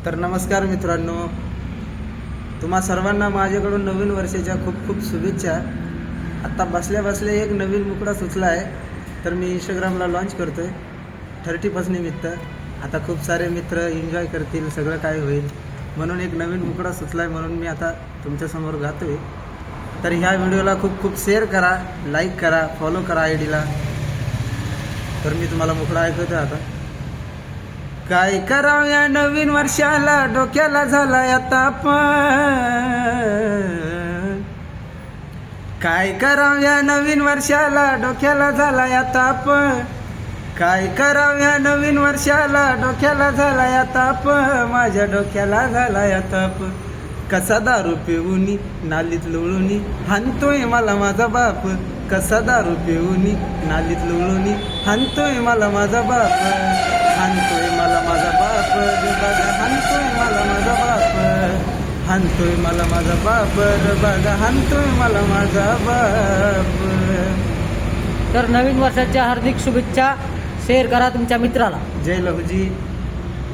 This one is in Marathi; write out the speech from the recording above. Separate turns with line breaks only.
तर नमस्कार मित्रांनो, तुम्हा सर्वांना माझ्याकडून नवीन वर्षाच्या खूप खूप शुभेच्छा. आत्ता बसल्या बसल्या एक नवीन मुकडा सुचला आहे, तर मी इंस्टाग्रामला लॉन्च करतो आहे 31 निमित्त. आता खूप सारे मित्र एन्जॉय करतील, सगळं काय होईल म्हणून एक नवीन मुकडा सुचला आहे, म्हणून मी आता तुमच्यासमोर गातो आहे. तर ह्या व्हिडिओला खूप खूप शेअर करा, लाईक करा, फॉलो करा आय डीला. तर मी तुम्हाला मुकडा ऐकवतो आता. काय करावं या नवीन वर्षाला, डोक्याला झाला या ताप. काय करावं या नवीन वर्षाला, डोक्याला झाला या ताप. काय करावं या नवीन वर्षाला, डोक्याला झाला या ताप. माझ्या डोक्याला झाला या ताप. कसा दारू पिऊनी नालीत लोळूनी हाणतोय मला माझा बाप. कसा दारू पिऊनी नालीत लोळूनी हाणतोय मला माझा बाप. हाणतोय मला माझा बाप, हाणतोय मला माझा बाप. हाणतोय मला माझा बाप, बघा हाणतोय मला माझा बाप.
तर नवीन वर्षाच्या हार्दिक शुभेच्छा. शेअर करा तुमच्या मित्राला.
जय लहुजी.